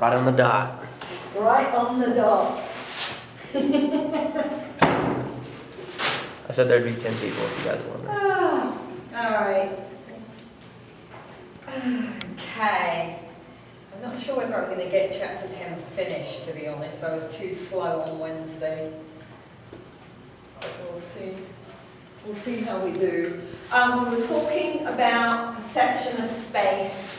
Right on the dot. Right on the dot. I said there'd be 10 people if you guys wanted. All right. Okay. I'm not sure whether I'm going to get chapter 10 finished, to be honest. I was too slow on Wednesday. But we'll see. We'll see how we do. We're talking about perception of space,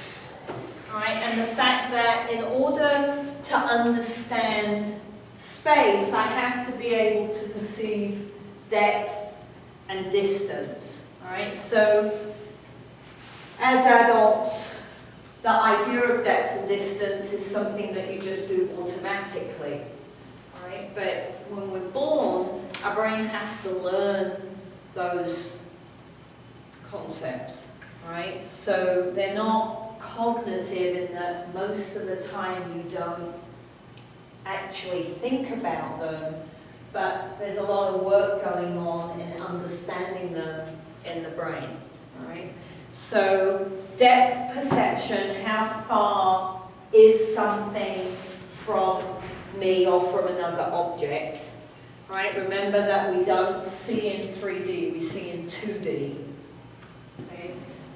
right? And the fact that in order to understand space, I have to be able to perceive depth and distance, right? So, as adults, the idea of depth and distance is something that you just do automatically, right? But when we're born, our brain has to learn those concepts, right? So they're not cognitive in that most of the time you don't actually think about them, but there's a lot of work going on in understanding them in the brain, right? So depth perception, how far is something from me or from another object, right? Remember that we don't see in 3D, we see in 2D. Okay?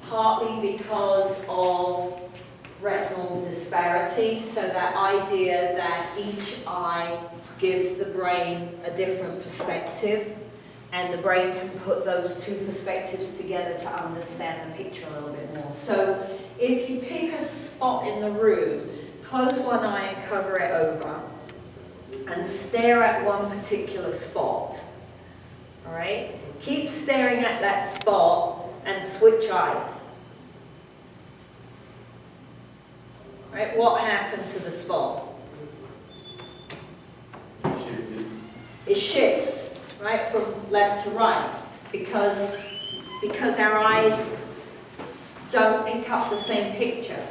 Partly because of retinal disparity, so that idea that each eye gives the brain a different perspective, and the brain can put those two perspectives together to understand the picture a little bit more. So if you pick a spot in the room, close one eye and cover it over, and stare at one particular spot, all right? Keep staring at that spot and switch eyes. All right, what happened to the spot? It shifts, right, from left to right, because our eyes don't pick up the same picture,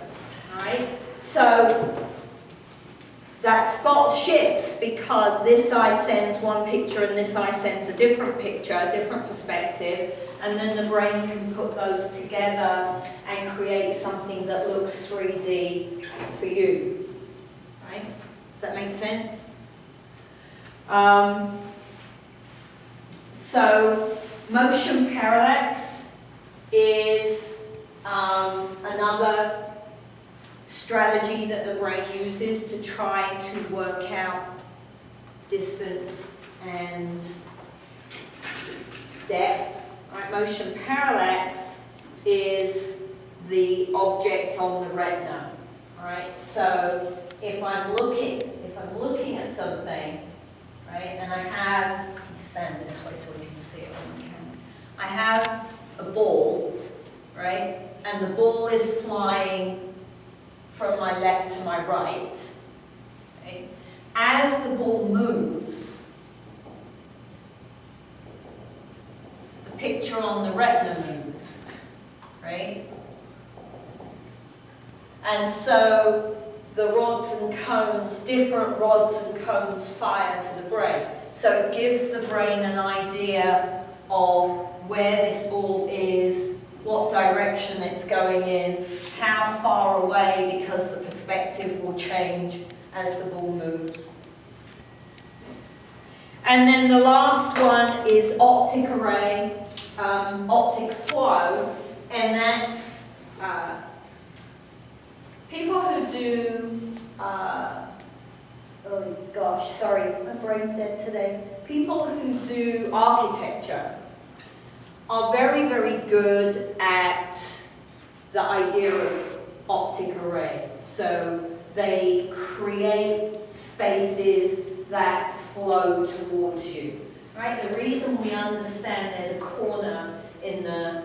right? So that spot shifts because this eye sends one picture and this eye sends a different picture, a different perspective, and then the brain can put those together and create something that looks 3D for you, right? Does that make sense? So motion parallax is another strategy that the brain uses to try to work out distance and depth. Right, motion parallax is the object on the retina. All right, so if I'm looking at something, right, and I have, let me stand this way so we can see it on the camera. I have a ball, right, and the ball is flying from my left to my right. Okay? As the ball moves, the picture on the retina moves, right? And so the rods and cones, different rods and cones fire to the brain. So it gives the brain an idea of where this ball is, what direction it's going in, how far away, because the perspective will change as the ball moves. And then the last one is optic array, optic flow, and that's people who do, oh gosh, sorry, my brain's dead today. People who do architecture are very, very good at the idea of optic array. So they create spaces that flow towards you, right? The reason we understand there's a corner in the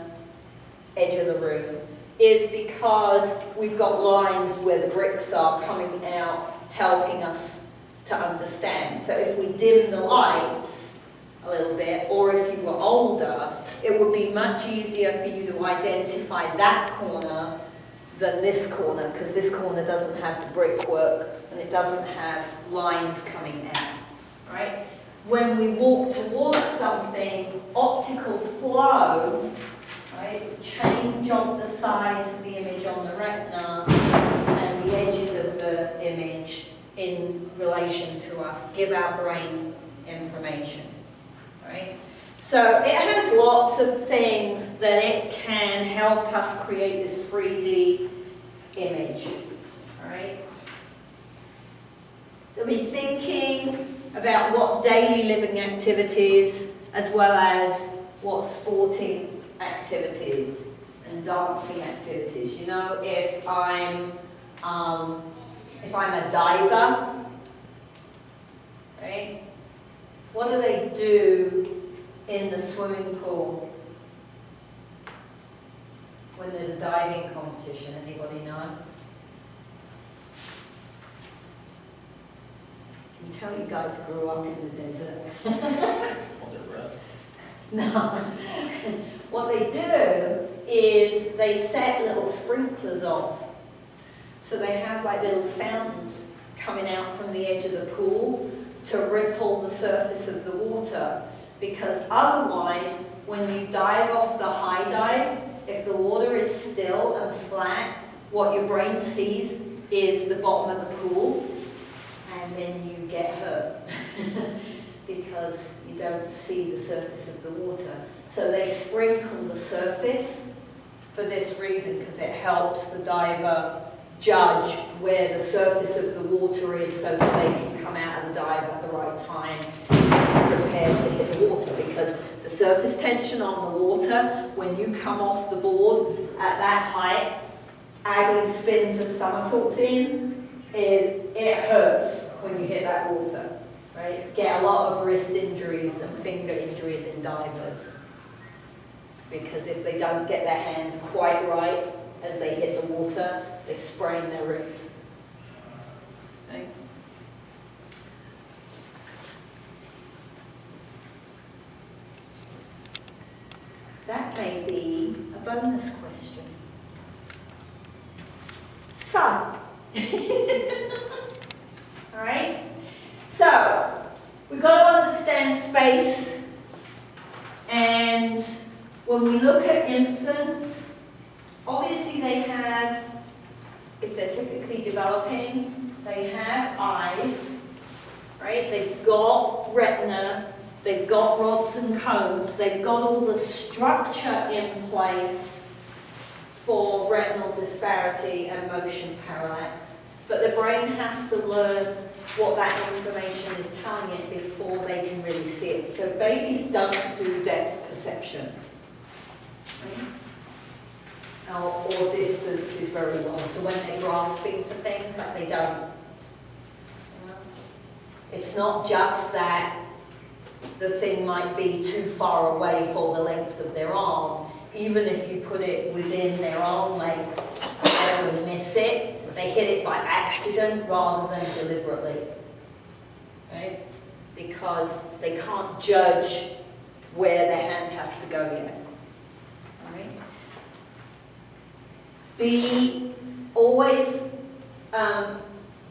edge of the room is because we've got lines where the bricks are coming out, helping us to understand. So if we dim the lights a little bit, or if you were older, it would be much easier for you to identify that corner than this corner, because this corner doesn't have the brickwork and it doesn't have lines coming out, right? When we walk towards something, optical flow, right, change of the size of the image on the retina and the edges of the image image in relation to us, give our brain information, right? So it has lots of things that it can help us create this 3D image, all right? They'll be thinking about what daily living activities as well as what sporting activities and dancing activities. You know, if I'm a diver, right? What do they do in the swimming pool when there's a diving competition? Anybody know? I can tell you guys grew up in the desert. Hold their breath. No. What they do is they set little sprinklers off. So they have like little fountains coming out from the edge of the pool to ripple the surface of the water. Because otherwise, when you dive off the high dive, if the water is still and flat, what your brain sees is the bottom of the pool, and then you get hurt because you don't see the surface of the water. So they sprinkle the surface for this reason, because it helps the diver judge where the surface of the water is so that they can come out of the dive at the right time, prepared to hit the water. Because the surface tension on the water, when you come off the board at that height, adding spins and somersaults in, it hurts when you hit that water, right? Get a lot of wrist injuries and finger injuries in divers, because if they don't get their hands quite right as they hit the water, they sprain their wrist. Okay? That may be a bonus question. So, all right? So, we've got to understand space, and when we look at infants, obviously they have, if they're typically developing, they have eyes, right? They've got retina, they've got rods and cones, they've got all the structure in place for retinal disparity and motion parallax. But the brain has to learn what that information is telling it before they can really see it. So babies don't do depth perception. Right? Or distance is very well. So when they're grasping for things, that they don't. You know? It's not just that the thing might be too far away for the length of their arm. Even if you put it within their arm length, they will miss it. They hit it by accident rather than deliberately. Right? Because they can't judge where their hand has to go yet. Right? Be always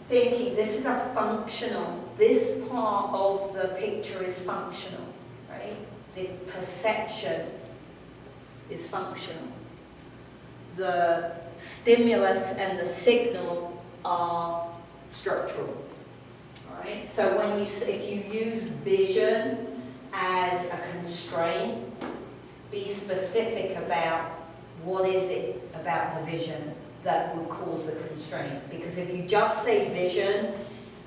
thinking this is a functional, this part of the picture is functional, right? The perception is functional. The stimulus and the signal are structural. All right? So when if you use vision as a constraint, be specific about what is it about the vision that would cause the constraint. Because if you just say vision,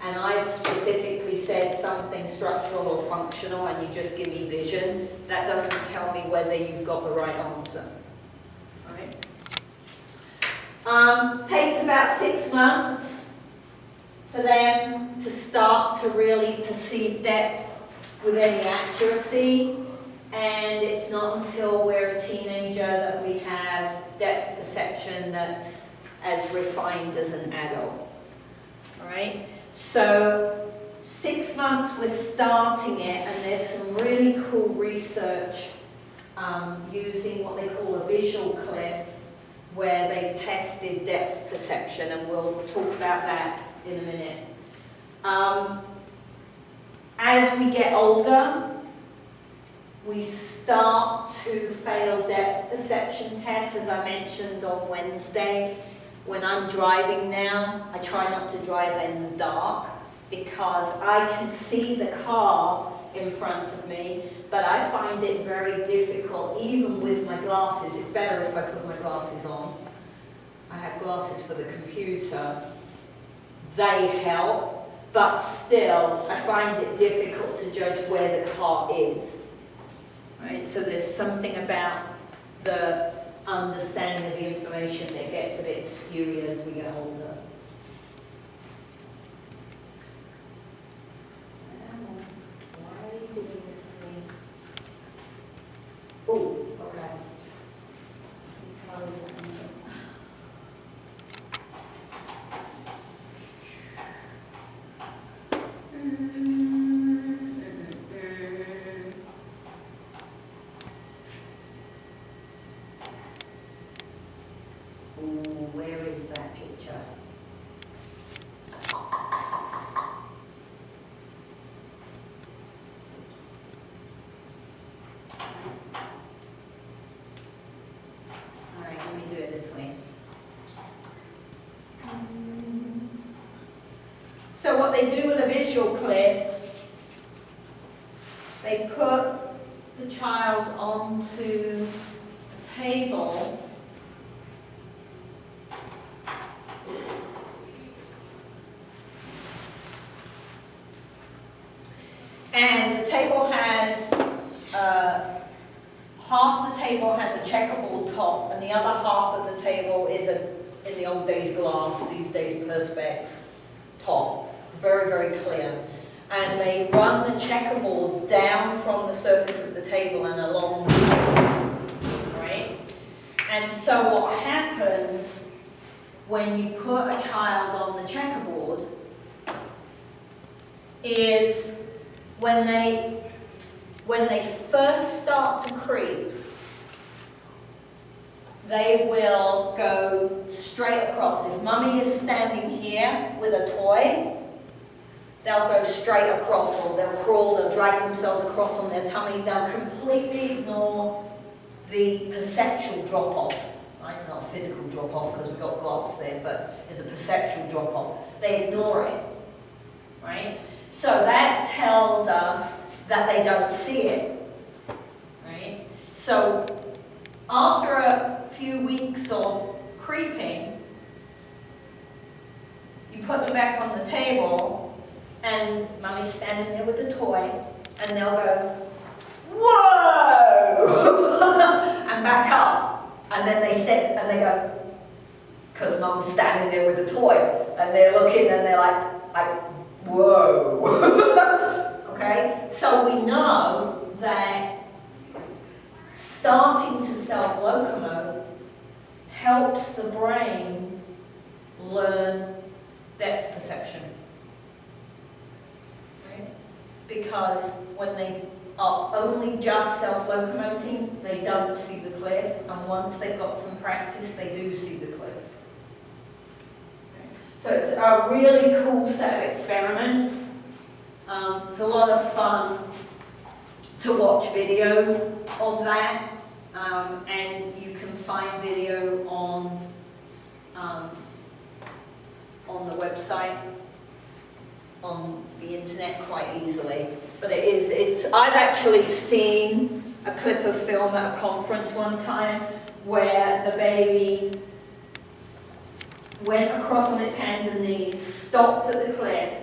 and I've specifically said something structural or functional, and you just give me vision, that doesn't tell me whether you've got the right answer. All right? Takes about 6 months for them to start to really perceive depth with any accuracy, and it's not until we're a teenager that we have depth perception that's as refined as an adult. All right? So 6 months we're starting it, and there's some really cool research using what they call a visual cliff, where they've tested depth perception, and we'll talk about that in a minute. As we get older, we start to fail depth perception tests, as I mentioned on Wednesday. When I'm driving now, I try not to drive in the dark because I can see the car in front of me, but I find it very difficult, even with my glasses. It's better if I put my glasses on. I have glasses for the computer. They help, but still, I find it difficult to judge where the car is. Right? So there's something about the understanding of the information that gets a bit skewy as we get older. Why are you doing this to me? Oh, okay. Close that. Where is that picture? All right, let me do it this way. So what they do with a visual cliff, they put the child onto a table. And the table has, half the table has a checkerboard top, and the other half of the table is in the old days glass, these days perspex top. Very, very clear. And they run the checkerboard down from the surface of the table and along the table, right? And so what happens when you put a child on the checkerboard is when they first start to creep, they will go straight across. If mummy is standing here with a toy, they'll go straight across, or they'll crawl, they'll drag themselves across on their tummy. They'll completely ignore the perceptual drop-off. Right? It's not a physical drop-off because we've got glass there, but it's a perceptual drop-off. They ignore it, right? So that tells us that they don't see it, right? So after a few weeks of creeping, you put them back on the table, and mummy's standing there with the toy, and they'll go, whoa, and back up, and then they step, and they go, because mum's standing there with the toy, and they're looking, and they're like, whoa. Okay, so we know that starting to self-locomote helps the brain learn depth perception. Right? Because when they are only just self-locomoting, they don't see the cliff, and once they've got some practice, they do see the cliff. So it's a really cool set of experiments. It's a lot of fun to watch video of that, and you can find video on the website, on the internet quite easily. But I've actually seen a clip of film at a conference one time where the baby went across on its hands and knees, stopped at the cliff,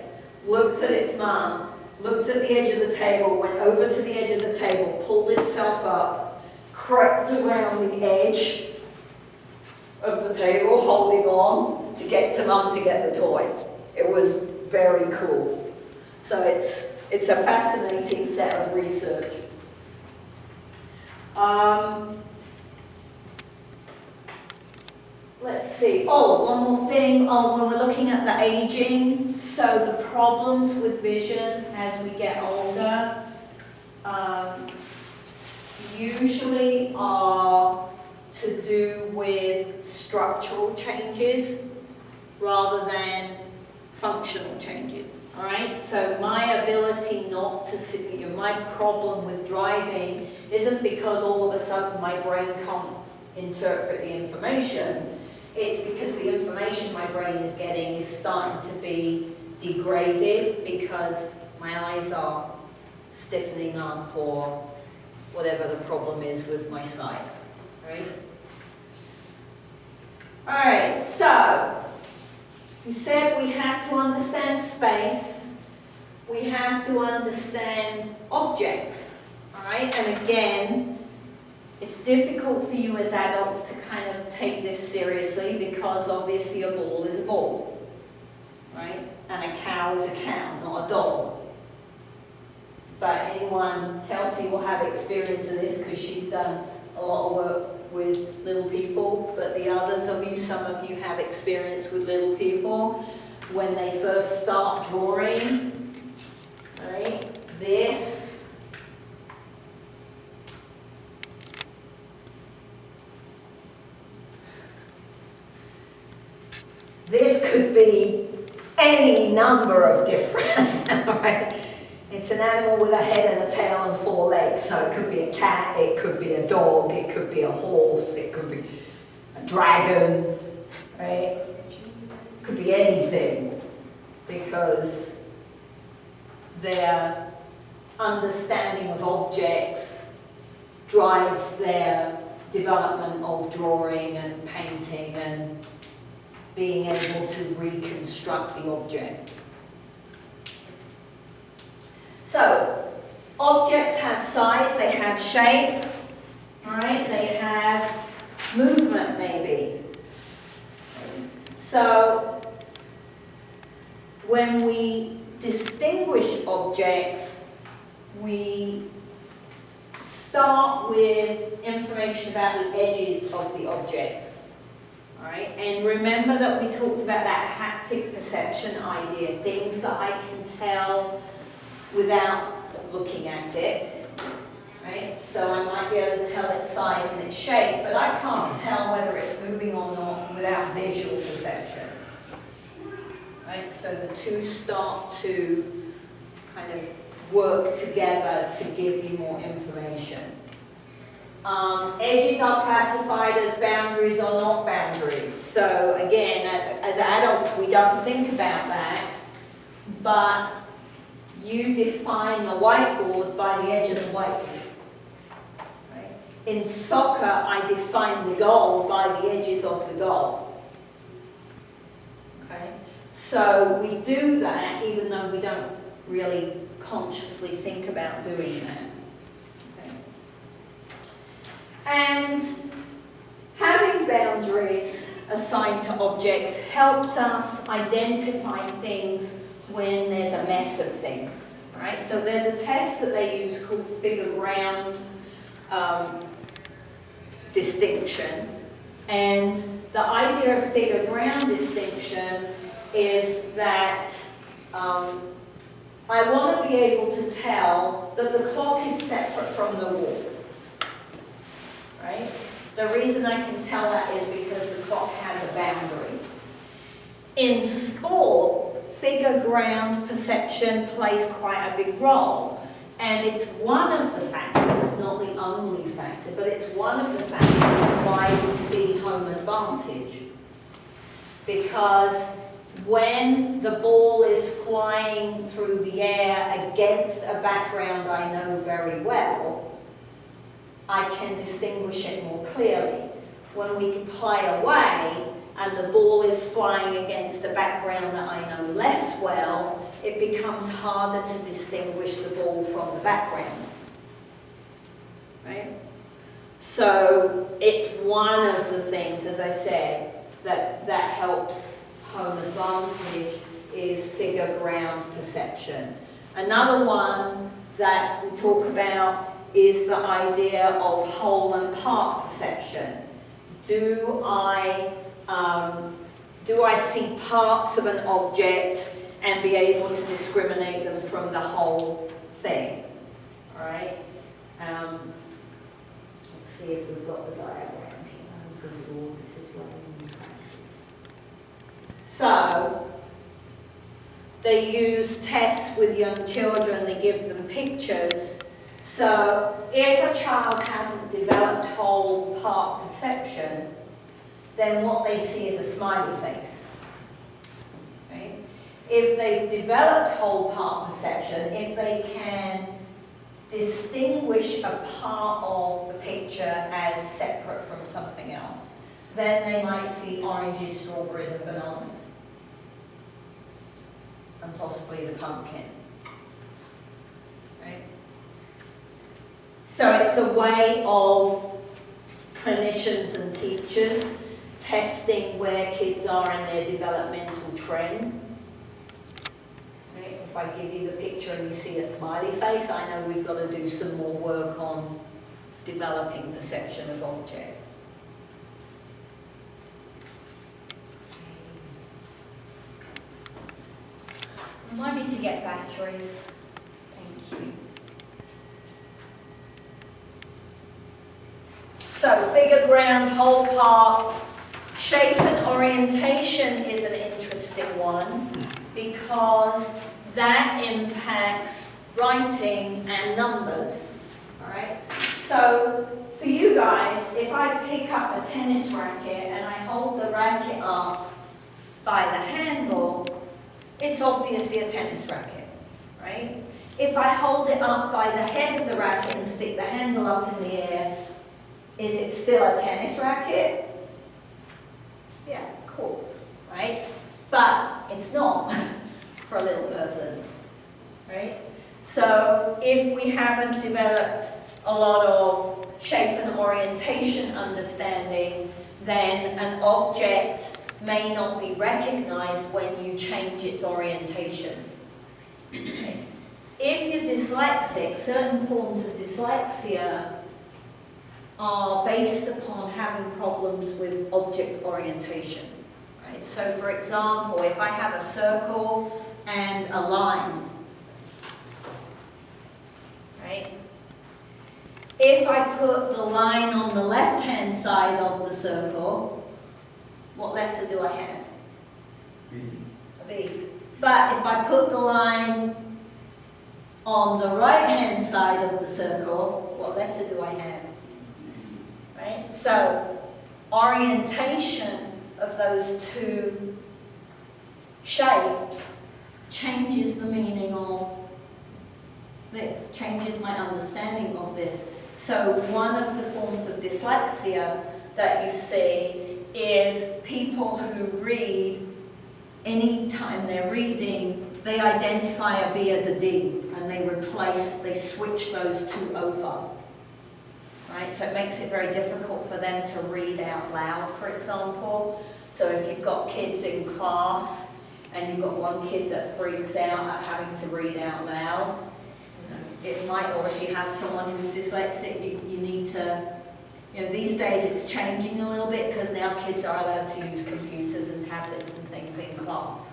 looked at its mum, looked at the edge of the table, went over to the edge of the table, pulled itself up, crept around the edge of the table, holding on to get to mum to get the toy. It was very cool. So it's a fascinating set of research. Let's see. Oh, one more thing. When we're looking at the aging, so the problems with vision as we get older usually are to do with structural changes rather than functional changes. All right. So my ability not to see, my problem with driving isn't because all of a sudden my brain can't interpret the information. It's because the information my brain is getting is starting to be degraded because my eyes are stiffening up or whatever the problem is with my sight, right? All right, so we said we have to understand space, we have to understand objects, all right? And again, it's difficult for you as adults to kind of take this seriously because obviously a ball is a ball, right? And a cow is a cow, not a dog. But anyone, Kelsey will have experience of this because she's done a lot of work with little people, but the others of you, some of you have experience with little people. When they first start drawing, right, this could be any number of different, right? It's an animal with a head and a tail and 4 legs, so it could be a cat, it could be a dog, it could be a horse, it could be a dragon, right? It could be anything, because their understanding of objects drives their development of drawing and painting and being able to reconstruct the object. So, objects have size, they have shape, right? They have movement maybe. So, when we distinguish objects, we start with information about the edges of the objects. All right? And remember that we talked about that haptic perception idea, things that I can tell without looking at it, right? So I might be able to tell its size and its shape, but I can't tell whether it's moving or not without visual perception, right? So the two start to kind of work together to give you more information. Edges are classified as boundaries or not boundaries. So again, as adults, we don't think about that, but you define the whiteboard by the edge of the whiteboard. Right? In soccer, I define the goal by the edges of the goal. Okay? So we do that even though we don't really consciously think about doing that. Okay? And having boundaries assigned to objects helps us identify things when there's a mess of things, right? So there's a test that they use called figure ground distinction. And the idea of figure ground distinction is that I want to be able to tell that the clock is separate from the wall, right? The reason I can tell that is because the clock has a boundary. In sport, figure ground perception plays quite a big role, and it's one of the factors, not the only factor, but it's one of the factors why we see home advantage. Because when the ball is flying through the air against a background I know very well, I can distinguish it more clearly. When we play away, and the ball is flying against a background that I know less well, it becomes harder to distinguish the ball from the background. Right? So it's one of the things, as I said, that helps home advantage is figure ground perception. Another one that we talk about is the idea of whole and part perception. Do I see parts of an object and be able to discriminate them from the whole thing? All right. Let's see if we've got the diagram here. This is running in practice. So they use tests with young children. They give them pictures. So if a child hasn't developed whole part perception, then what they see is a smiley face. Right? If they've developed whole part perception, if they can distinguish a part of the picture as separate from something else, then they might see oranges, strawberries and bananas. And possibly the pumpkin. Right? So it's a way of clinicians and teachers testing where kids are in their developmental trend. If I give you the picture and you see a smiley face, I know we've got to do some more work on developing perception of objects. Remind me to get batteries. Thank you. So, figure, ground, whole part, shape and orientation is an interesting one because that impacts writing and numbers. Alright? So, for you guys, if I pick up a tennis racket and I hold the racket up by the handle, it's obviously a tennis racket, right? If I hold it up by the head of the racket and stick the handle up in the air, is it still a tennis racket? Yeah, of course, right? But it's not for a little person, right? So if we haven't developed a lot of shape and orientation understanding, then an object may not be recognized when you change its orientation. Okay. If you're dyslexic, certain forms of dyslexia are based upon having problems with object orientation. Right? So for example, if I have a circle and a line, right? If I put the line on the left-hand side of the circle, what letter do I have? B. A B. But if I put the line on the right-hand side of the circle, what letter do I have? Right? So, orientation of those two shapes changes the meaning of this, changes my understanding of this. So, one of the forms of dyslexia that you see is people who read, anytime they're reading, they identify a B as a D and they switch those two over. Right? So it makes it very difficult for them to read out loud, for example. So if you've got kids in class and you've got one kid that freaks out at having to read out loud, it might, or if you have someone who's dyslexic, you need to, these days it's changing a little bit because now kids are allowed to use computers and tablets and things in class.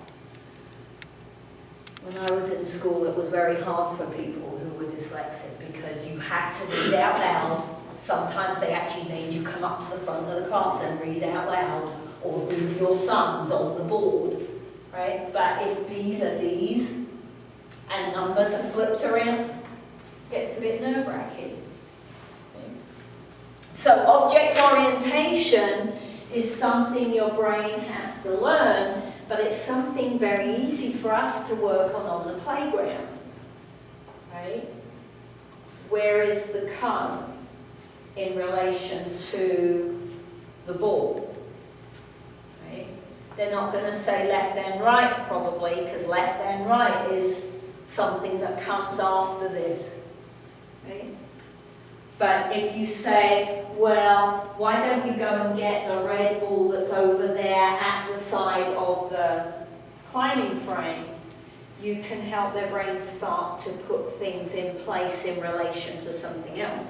When I was in school, it was very hard for people who were dyslexic because you had to read out loud. Sometimes they actually made you come up to the front of the class and read out loud or do your sums on the board, right? But if B's are D's and numbers are flipped around, it gets a bit nerve-wracking. So object orientation is something your brain has to learn, but it's something very easy for us to work on the playground, right? Where is the cone in relation to the ball, right? They're not going to say left and right probably, because left and right is something that comes after this, right? But if you say, well, why don't you go and get the red ball that's over there at the side of the climbing frame, you can help their brain start to put things in place in relation to something else.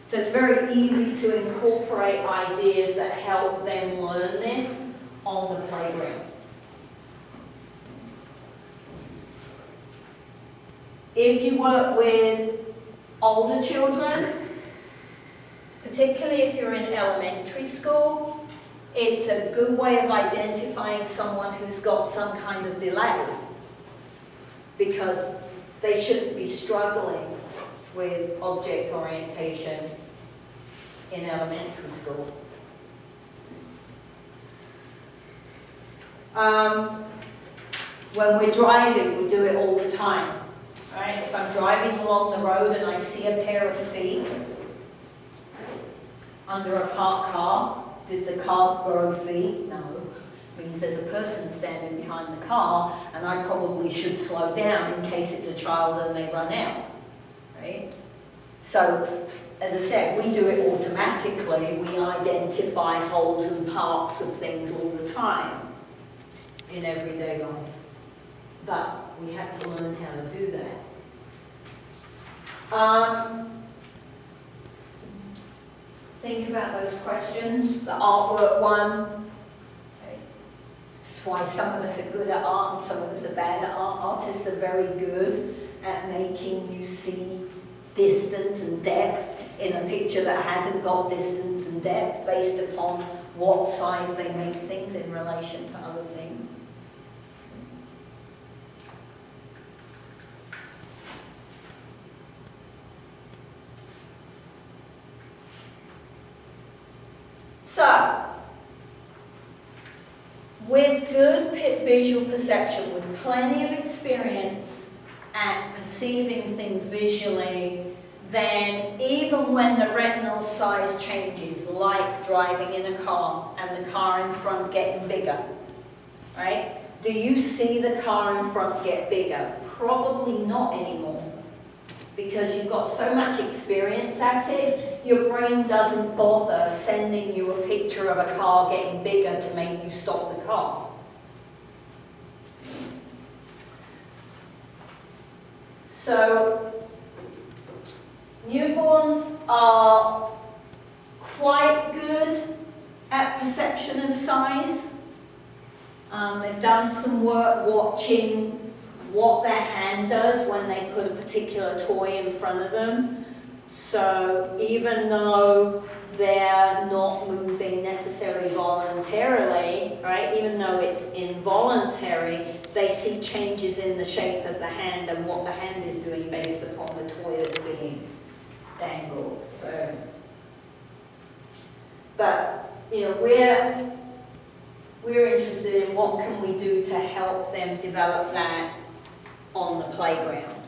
So it's very easy to incorporate ideas that help them learn this on the playground. If you work with older children, particularly if you're in elementary school, it's a good way of identifying someone who's got some kind of delay, because they shouldn't be struggling with object orientation in elementary school. When we're driving, we do it all the time. Right? If I'm driving along the road and I see a pair of feet under a parked car, did the car grow feet? No. It means there's a person standing behind the car, and I probably should slow down in case it's a child and they run out. Right? So, as I said, we do it automatically. We identify holes and parts of things all the time in everyday life. But we had to learn how to do that. Think about those questions. The artwork one. Okay. That's why some of us are good at art and some of us are bad at art. Artists are very good at making you see distance and depth in a picture that hasn't got distance and depth based upon what size they make things in relation to other things. So, with good visual perception, with plenty of experience at perceiving things visually, then even when the retinal size changes, like driving in a car and the car in front getting bigger, right? Do you see the car in front get bigger? Probably not anymore. Because you've got so much experience at it, your brain doesn't bother sending you a picture of a car getting bigger to make you stop the car. So, newborns are quite good at perception of size. They've done some work watching what their hand does when they put a particular toy in front of them. So even though they're not moving necessarily voluntarily, right, even though it's involuntary, they see changes in the shape of the hand and what the hand is doing based upon the toy that's being dangled. So, but you know, we're interested in what can we do to help them develop that on the playground.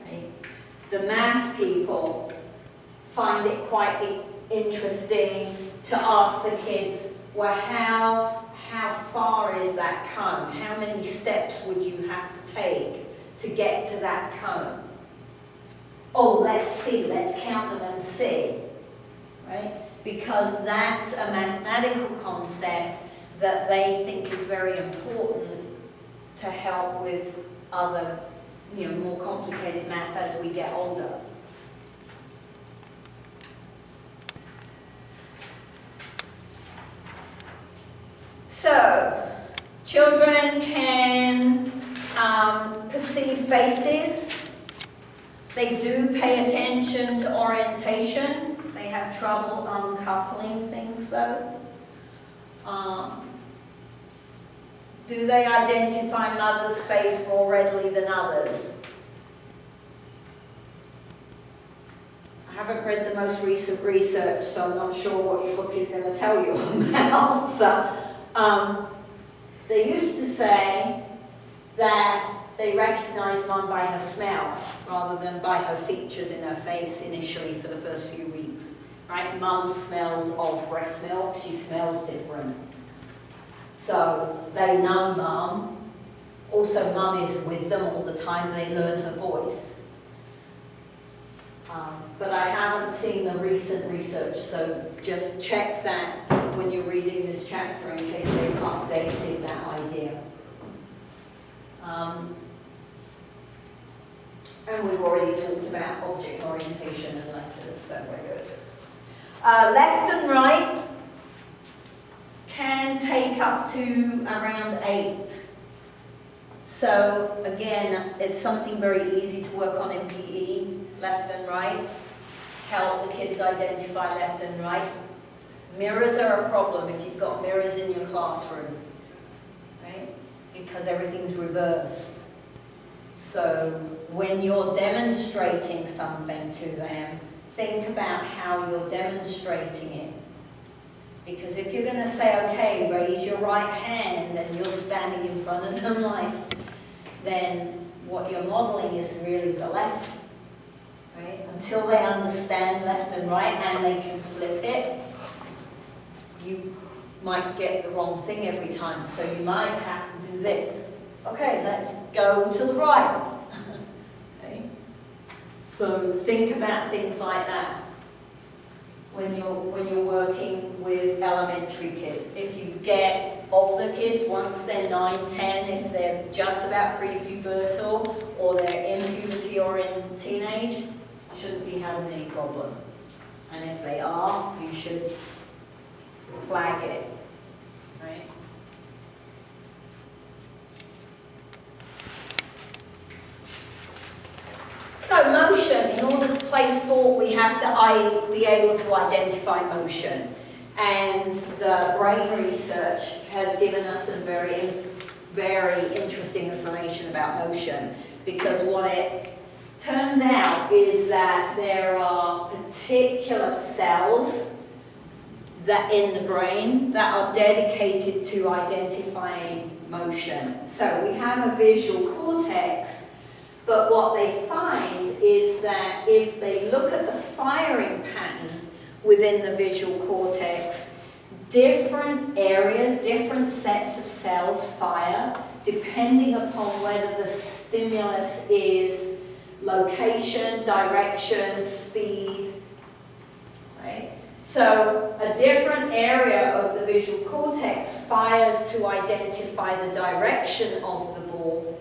Right? The math people find it quite interesting to ask the kids, well, how far is that cone? How many steps would you have to take to get to that cone? Oh, let's see, let's count them and see. Right? Because that's a mathematical concept that they think is very important to help with other, you know, more complicated math as we get older. So, children can perceive faces. They do pay attention to orientation. They have trouble uncoupling things though. Do they identify mother's face more readily than others? I haven't read the most recent research, so I'm not sure what your book is going to tell you about. So, they used to say that they recognize mum by her smell rather than by her features in her face initially for the first few weeks. Right? Mum smells of breast milk, she smells different. So they know mum. Also, mum is with them all the time, they learn her voice. But I haven't seen the recent research, so just check that when you're reading this chapter in case they've updated that idea. And we've already talked about object orientation and letters, so we're good. Left and right can take up to around 8. So again, it's something very easy to work on in PE, left and right. Help the kids identify left and right. Mirrors are a problem if you've got mirrors in your classroom, right? Because everything's reversed. So when you're demonstrating something to them, think about how you're demonstrating it. Because if you're going to say, okay, raise your right hand, and you're standing in front of them then what you're modeling is really the left. Right? Until they understand left and right and they can flip it, you might get the wrong thing every time. So you might have to do this. Okay, let's go to the right. Okay? So think about things like that when you're working with elementary kids. If you get older kids, once they're 9, 10, if they're just about prepubertal or they're in puberty or in teenage, shouldn't be having any problem. And if they are, you should flag it, right? So motion, in order to play sport, we have to be able to identify motion. And the brain research has given us some very, very interesting information about motion, because what it turns out is that there are particular cells that in the brain that are dedicated to identifying motion. So we have a visual cortex, but what they find is that if they look at the firing pattern within the visual cortex, different areas, different sets of cells fire depending upon whether the stimulus is location, direction, speed, right? So a different area of the visual cortex fires to identify the direction of the ball,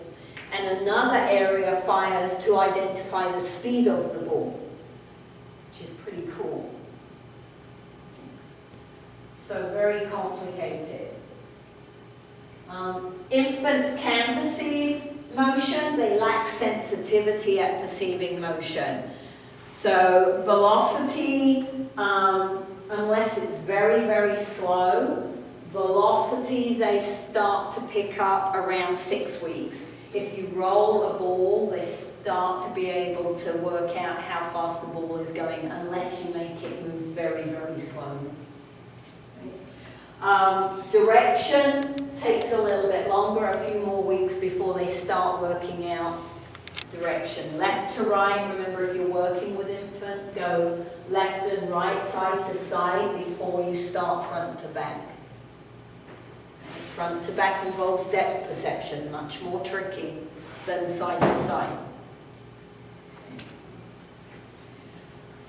and another area fires to identify the speed of the ball, which is pretty cool. So very complicated. Infants can perceive motion, they lack sensitivity at perceiving motion. So velocity, unless it's very, very slow, velocity they start to pick up around 6 weeks. If you roll a ball, they start to be able to work out how fast the ball is going, unless you make it move very, very slowly. Direction takes a little bit longer, a few more weeks before they start working out direction. Left to right, remember if you're working with infants, go left and right, side to side before you start front to back. Front to back involves depth perception, much more tricky than side to side.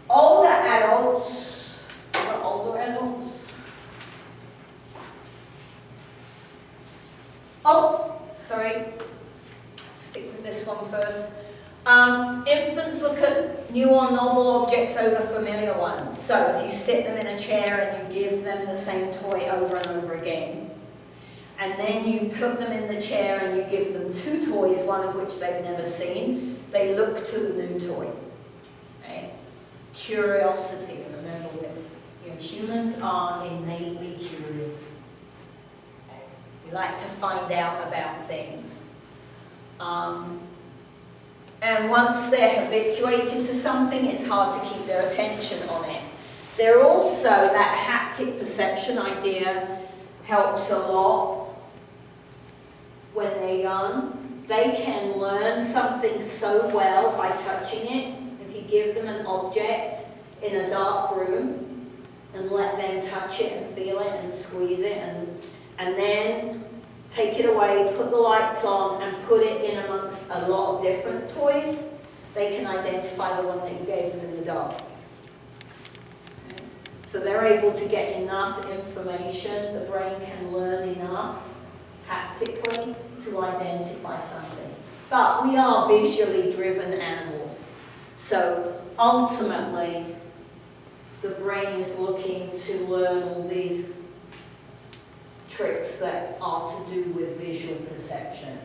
Older adults, oh, sorry, stick with this one first. Infants look at new or novel objects over familiar ones. So if you sit them in a chair and you give them the same toy over and over again, and then you put them in the chair and you give them 2 toys, one of which they've never seen, they look to the new toy. Right? Curiosity, remember, humans are innately curious. We like to find out about things. And once they're habituated to something, it's hard to keep their attention on it. They're also, that haptic perception idea helps a lot when they're young. They can learn something so well by touching it. If you give them an object in a dark room and let them touch it and feel it and squeeze it and then take it away, put the lights on and put it in amongst a lot of different toys, they can identify the one that you gave them in the dark. Okay. So they're able to get enough information, the brain can learn enough haptically to identify something. But we are visually driven animals. So ultimately, the brain is looking to learn all these tricks that are to do with visual perception.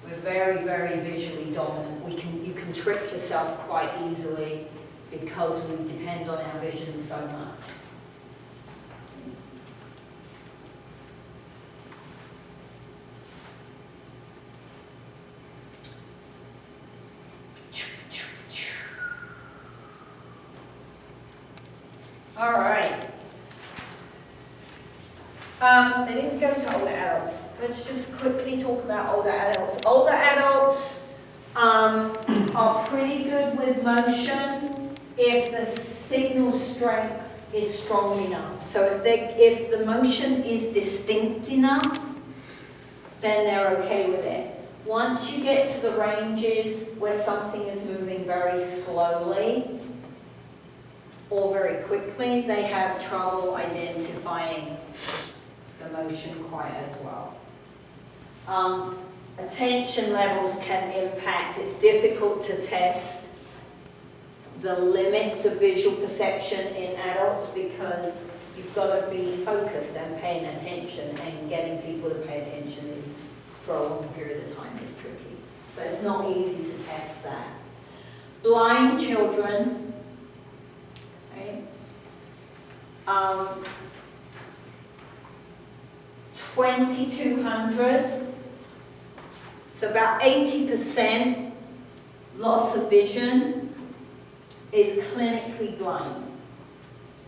We're very, very visually dominant. You can trick yourself quite easily because we depend on our vision so much. All right. They didn't go to older adults. Let's just quickly talk about older adults. Older adults are pretty good with motion if the signal strength is strong enough. So if the motion is distinct enough, then they're okay with it. Once you get to the ranges where something is moving very slowly or very quickly, they have trouble identifying the motion quite as well. Attention levels can impact. It's difficult to test the limits of visual perception in adults because you've got to be focused and paying attention, and getting people to pay attention is, for a long period of time, is tricky. So it's not easy to test that. Blind children, right? 2200, so about 80% loss of vision is clinically blind.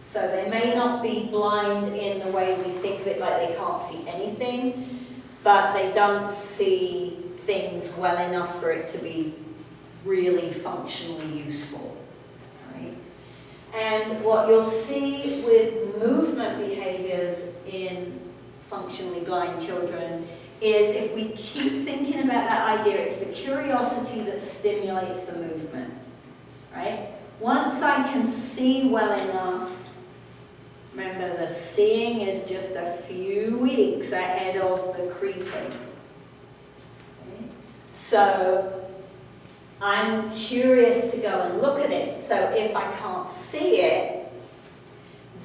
So they may not be blind in the way we think of it, like they can't see anything, but they don't see things well enough for it to be really functionally useful, right? And what you'll see with movement behaviors in functionally blind children is, if we keep thinking about that idea, it's the curiosity that stimulates the movement, right? Once I can see well enough, remember the seeing is just a few weeks ahead of the creeping. Okay? So I'm curious to go and look at it. So if I can't see it,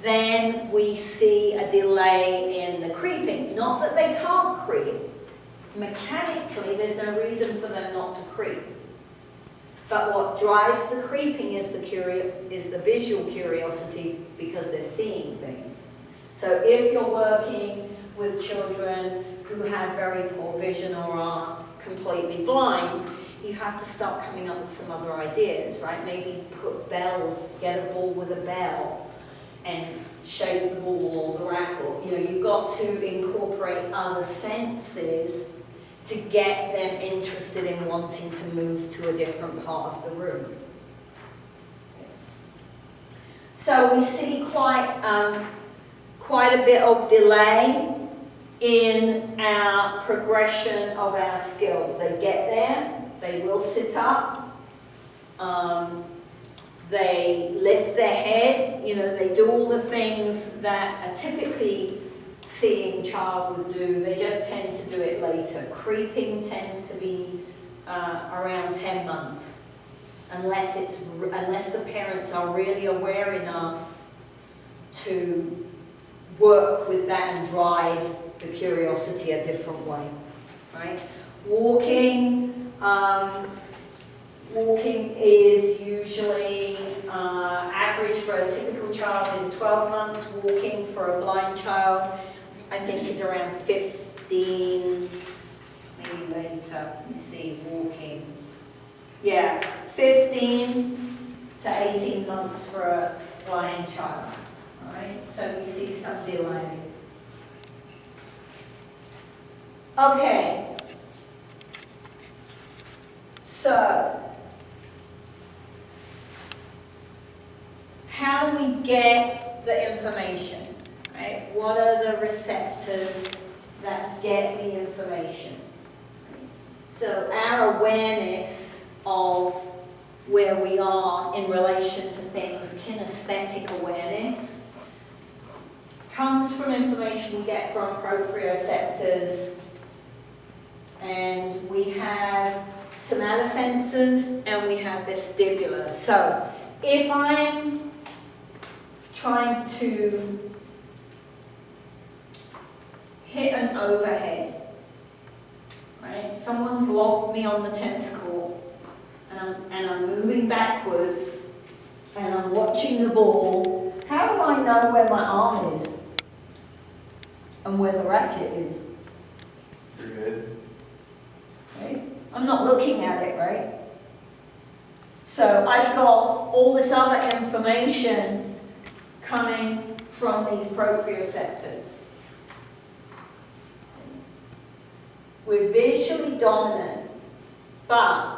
then we see a delay in the creeping. Not that they can't creep. Mechanically, there's no reason for them not to creep. But what drives the creeping is the visual curiosity, because they're seeing things. So if you're working with children who have very poor vision or are completely blind, you have to start coming up with some other ideas, right? Maybe put bells, get a ball with a bell, and shape the ball or the racket. You know, you've got to incorporate other senses to get them interested in wanting to move to a different part of the room. So we see quite a bit of delay in our progression of our skills. They get there, they will sit up, they lift their head, you know, they do all the things that a typically seeing child would do. They just tend to do it later. Creeping tends to be around 10 months, unless the parents are really aware enough to work with that and drive the curiosity a different way, right? Walking is usually, average for a typical child is 12 months. Walking for a blind child, I think, is around 15, maybe later. Let me see, walking. Yeah, 15 to 18 months for a blind child. All right, so we see some delay. Okay. So, how do we get the information, right? What are the receptors that get the information? So our awareness of where we are in relation to things, kinesthetic awareness, comes from information we get from proprioceptors, and we have somatosensors and we have vestibular. So if I'm trying to hit an overhead, right? Someone's lobbed me on the tennis court, and I'm moving backwards, and I'm watching the ball. How do I know where my arm is and where the racket is? Your head. Right? I'm not looking at it, right? So I've got all this other information coming from these proprioceptors. We're visually dominant, but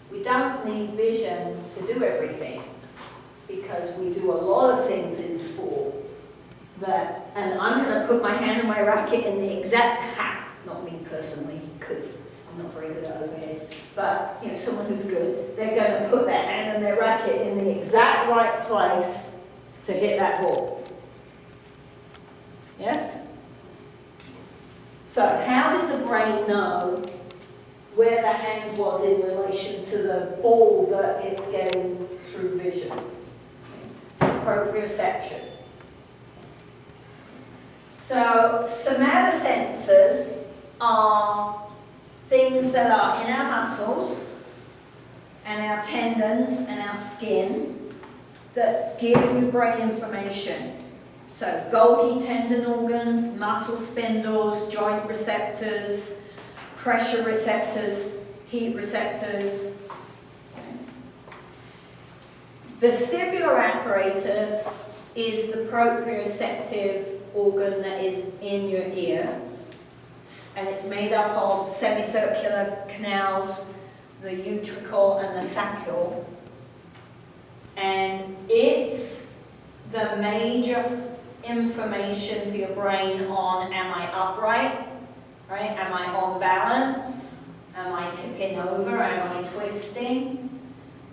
we don't need vision to do everything, because we do a lot of things in sport that, and I'm going to put my hand on my racket in the exact, not me personally, because I'm not very good at overheads, but you know, someone who's good, they're going to put their hand on their racket in the exact right place to hit that ball. Yes? So how did the brain know where the hand was in relation to the ball that it's getting through vision? Proprioception. So somatosensors are things that are in our muscles and our tendons and our skin that give you brain information. So Golgi tendon organs, muscle spindles, joint receptors, pressure receptors, heat receptors. Vestibular apparatus is the proprioceptive organ that is in your ear, and it's made up of semicircular canals, the utricle and the saccule, and it's the major information for your brain on, am I upright, right? Am I on balance? Am I tipping over? Am I twisting?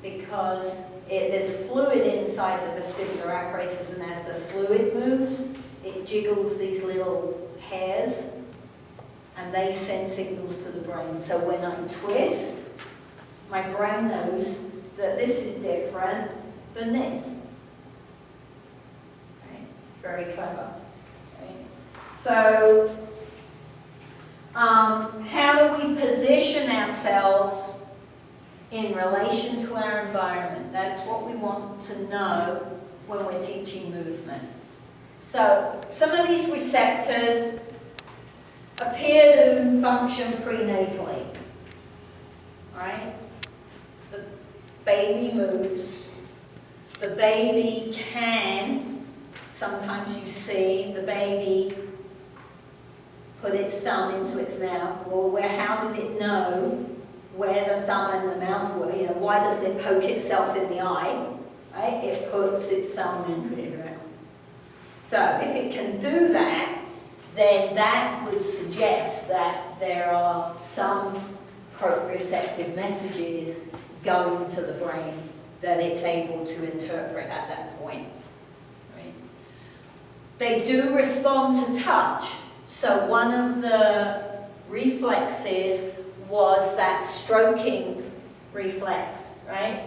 Because there's fluid inside the vestibular apparatus, and as the fluid moves, it jiggles these little hairs, and they send signals to the brain. So when I twist, my brain knows that this is different than this. Right? Very clever. Right? So, how do we position ourselves in relation to our environment? That's what we want to know when we're teaching movement. So some of these receptors appear to function prenatally. Right? The baby moves. The baby can, sometimes you see the baby put its thumb into its mouth. Well, how did it know where the thumb and the mouth were? You know, why doesn't it poke itself in the eye? Right? It puts its thumb into it. So if it can do that, then that would suggest that there are some proprioceptive messages going to the brain that it's able to interpret at that point. Right? They do respond to touch. So one of the reflexes was that stroking reflex, right?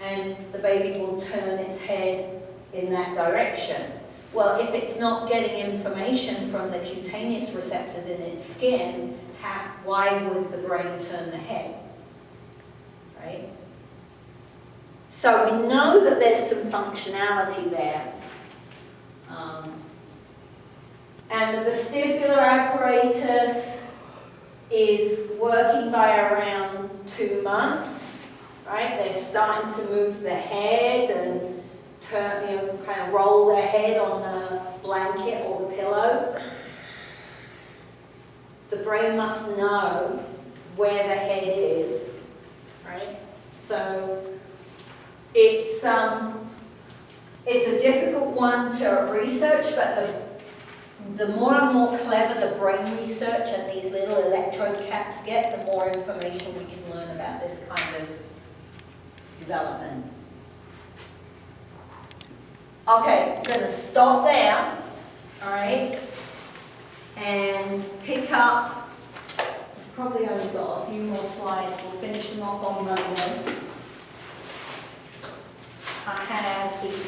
And the baby will turn its head in that direction. Well, if it's not getting information from the cutaneous receptors in its skin, why would the brain turn the head? Right? So we know that there's some functionality there. And the vestibular apparatus is working by around 2 months, right? They're starting to move the head and turn, you know, kind of roll their head on the blanket or the pillow. The brain must know where the head is, right? So it's a difficult one to research, but the more and more clever the brain research and these little electrode caps get, the more information we can learn about this kind of development. Okay, I'm going to stop there, all right, and pick up. We've probably only got a few more slides. We'll finish them off on Monday. I have these